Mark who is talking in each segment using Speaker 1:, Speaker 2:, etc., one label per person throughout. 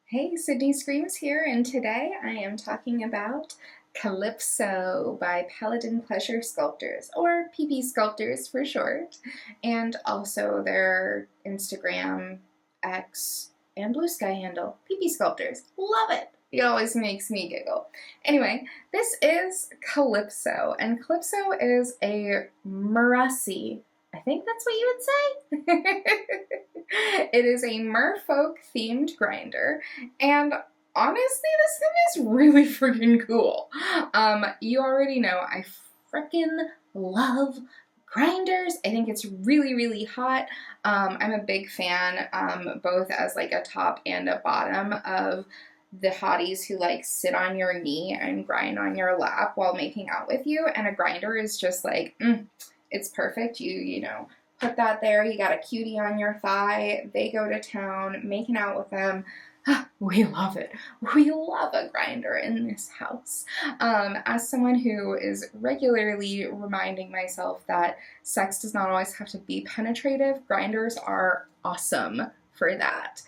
Speaker 1: Hey, Sydney Screams here, and today I am talking about Calypso by Paladin Pleasure Sculptors, or PPSculptors for short, and also their Instagram, X, and Blue Sky handle, PPSculptors. Love it! It always makes me giggle. Anyway, this is Calypso, and Calypso is a Marussi. I think that's what you would say. It is a Merfolk themed grinder, and honestly, this thing is really freaking cool. You already know I freaking love grinders. I think it's really, really hot. I'm a big fan, both as like a top and a bottom of the hotties who like sit on your knee and grind on your lap while making out with you, and a grinder is just like, it's perfect. You know, put that there, you got a cutie on your thigh, they go to town, making out with them. We love it. We love a grinder in this house. As someone who is regularly reminding myself that sex does not always have to be penetrative, grinders are awesome for that.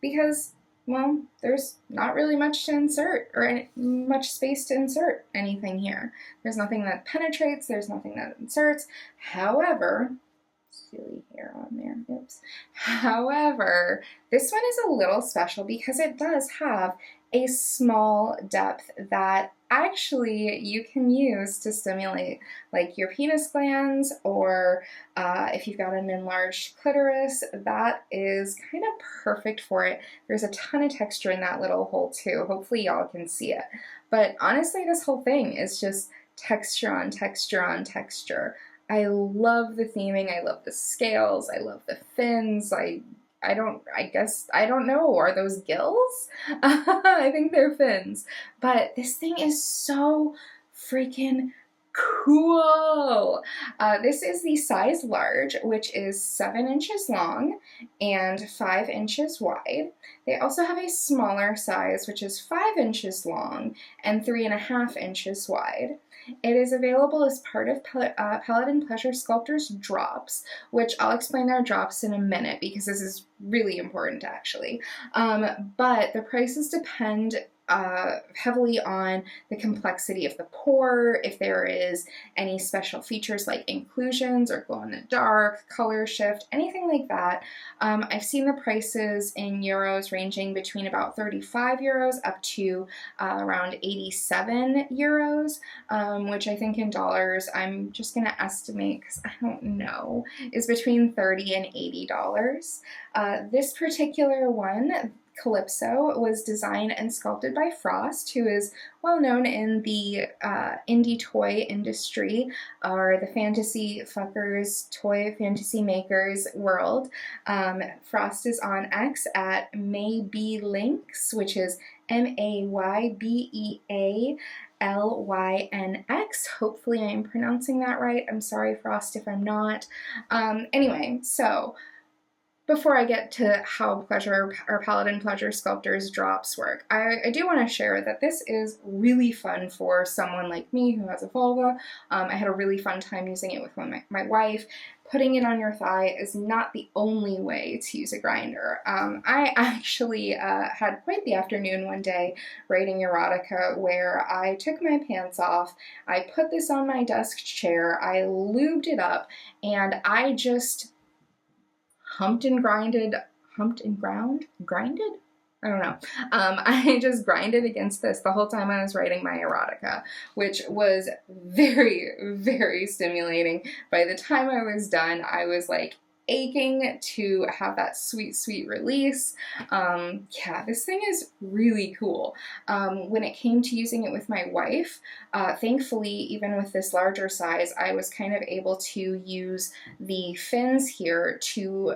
Speaker 1: Because, well, there's not really much to insert or much space to insert anything here. There's nothing that penetrates, there's nothing that inserts. However, silly hair on there, oops. However, this one is a little special because it does have a small depth that actually you can use to stimulate like your penis glands, or if you've got an enlarged clitoris, that is kind of perfect for it. There's a ton of texture in that little hole too. Hopefully y'all can see it. But honestly, this whole thing is just texture on texture on texture. I love the theming, I love the scales, I love the fins. I don't know, are those gills? I think they're fins. But this thing is so freaking cool. This is the size large, which is 7 inches long and 5 inches wide. They also have a smaller size, which is 5 inches long and 3.5 inches wide. It is available as part of Paladin Pleasure Sculptors drops, which I'll explain their drops in a minute because this is really important actually. But the prices depend heavily on the complexity of the pour, if there is any special features like inclusions or glow in the dark, color shift, anything like that. I've seen the prices in euros ranging between about 35 euros up to around 87 euros, which I think in dollars, I'm just going to estimate because I don't know, is between $30 and $80. This particular one, Calypso, was designed and sculpted by Frost, who is well known in the indie toy industry, or the fantasy fuckers, toy fantasy makers world. Frost is on X at Maybeelynx, which is Maybealynx. Hopefully I am pronouncing that right. I'm sorry, Frost, if I'm not. Anyway, so before I get to how Paladin Pleasure Sculptors drops work, I do want to share that this is really fun for someone like me who has a vulva. I had a really fun time using it with my wife. Putting it on your thigh is not the only way to use a grinder. I actually had quite the afternoon one day writing erotica where I took my pants off, I put this on my desk chair, I lubed it up, and I just grinded? I don't know. I just grinded against this the whole time I was writing my erotica, which was very, very stimulating. By the time I was done, I was like aching to have that sweet, sweet release. Yeah, this thing is really cool. When it came to using it with my wife, thankfully, even with this larger size, I was kind of able to use the fins here to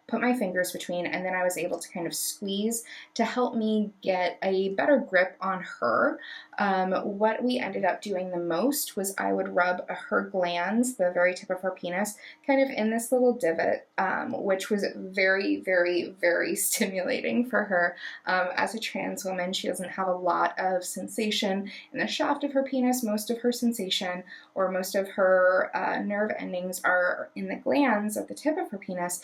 Speaker 1: put my fingers between, and then I was able to kind of squeeze to help me get a better grip on her. What we ended up doing the most was I would rub her glands, the very tip of her penis, kind of in this little divot, which was very, very, very stimulating for her. As a trans woman, she doesn't have a lot of sensation in the shaft of her penis. Most of her sensation, or most of her nerve endings, are in the glands at the tip of her penis.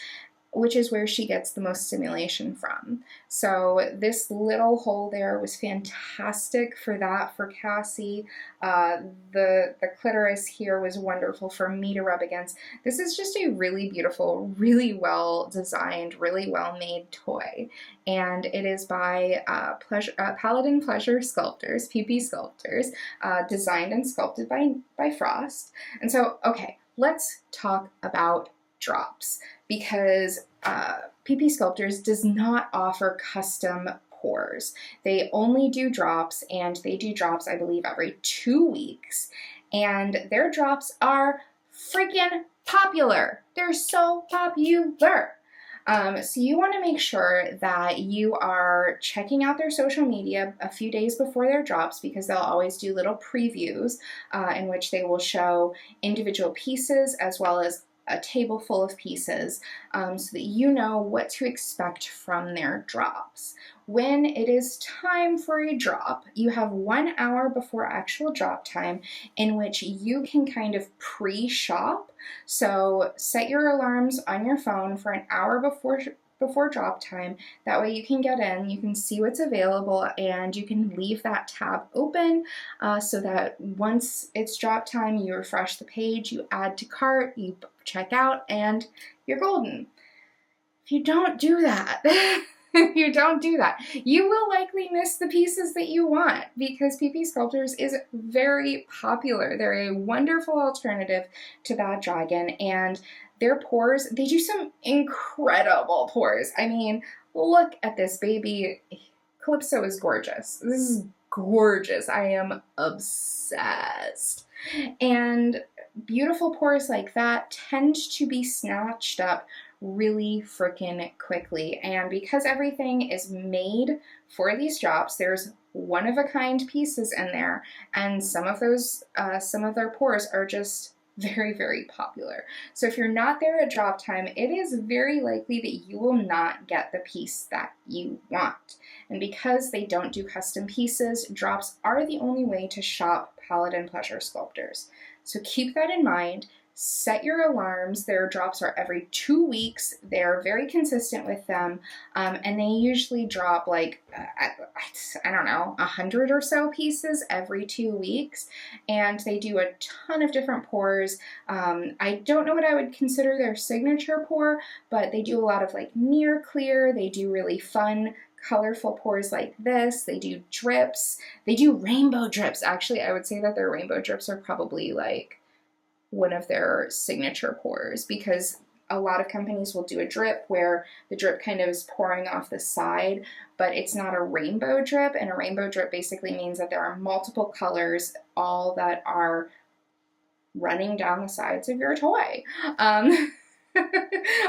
Speaker 1: which is where she gets the most stimulation from. So this little hole there was fantastic for that, for Cassie. The clitoris here was wonderful for me to rub against. This is just a really beautiful, really well designed, really well made toy. And it is by Paladin Pleasure Sculptors, PPSculptors, designed and sculpted by Frost. And so, okay, let's talk about drops, because PPSculptors does not offer custom pours. They only do drops, and they do drops, I believe, every 2 weeks. And their drops are freaking popular. They're so popular. So you want to make sure that you are checking out their social media a few days before their drops, because they'll always do little previews in which they will show individual pieces as well as a table full of pieces, so that you know what to expect from their drops. When it is time for a drop, you have 1 hour before actual drop time in which you can kind of pre-shop. So set your alarms on your phone for an hour before drop time. That way you can get in, you can see what's available, and you can leave that tab open so that once it's drop time, you refresh the page, you add to cart, you check out, and you're golden. If you don't do that, you will likely miss the pieces that you want, because PPSculptors is very popular. They're a wonderful alternative to Bad Dragon, and their pours, they do some incredible pours. I mean, look at this baby. Calypso is gorgeous. This is gorgeous. I am obsessed. And beautiful pours like that tend to be snatched up really freaking quickly. And because everything is made for these drops, there's one-of-a-kind pieces in there, and some of their pours are just very, very popular. So if you're not there at drop time, it is very likely that you will not get the piece that you want. And because they don't do custom pieces, drops are the only way to shop Paladin Pleasure Sculptors. So keep that in mind. Set your alarms. Their drops are every 2 weeks. They're very consistent with them, and they usually drop like, I don't know, 100 or so pieces every 2 weeks, and they do a ton of different pours. I don't know what I would consider their signature pour, but they do a lot of like near clear. They do really fun, colorful pours like this. They do drips. They do rainbow drips. Actually, I would say that their rainbow drips are probably like one of their signature pours, because a lot of companies will do a drip where the drip kind of is pouring off the side, but it's not a rainbow drip. And a rainbow drip basically means that there are multiple colors, all that are running down the sides of your toy. I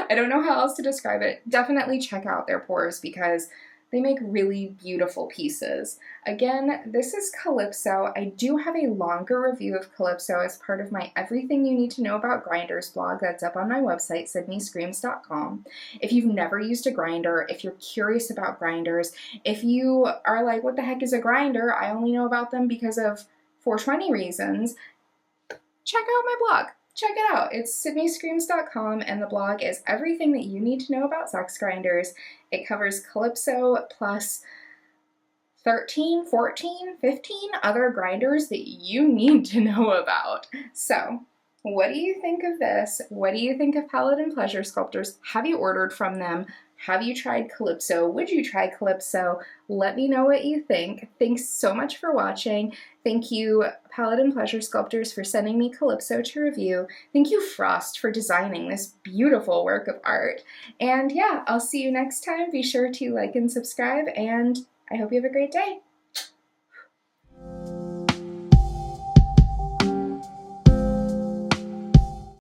Speaker 1: don't know how else to describe it. Definitely check out their pours, because they make really beautiful pieces. Again, this is Calypso. I do have a longer review of Calypso as part of my Everything You Need to Know About Grinders blog that's up on my website, sydneyscreams.com. If you've never used a grinder, if you're curious about grinders, if you are like, what the heck is a grinder? I only know about them because of 420 reasons, check out my blog. Check it out. It's sydneyscreams.com, and the blog is everything that you need to know about sex grinders. It covers Calypso plus 13, 14, 15 other grinders that you need to know about. So, what do you think of this? What do you think of Paladin Pleasure Sculptors? Have you ordered from them? Have you tried Calypso? Would you try Calypso? Let me know what you think. Thanks so much for watching. Thank you, Paladin Pleasure Sculptors, for sending me Calypso to review. Thank you, Frost, for designing this beautiful work of art. And yeah, I'll see you next time. Be sure to like and subscribe, and I hope you have a great day.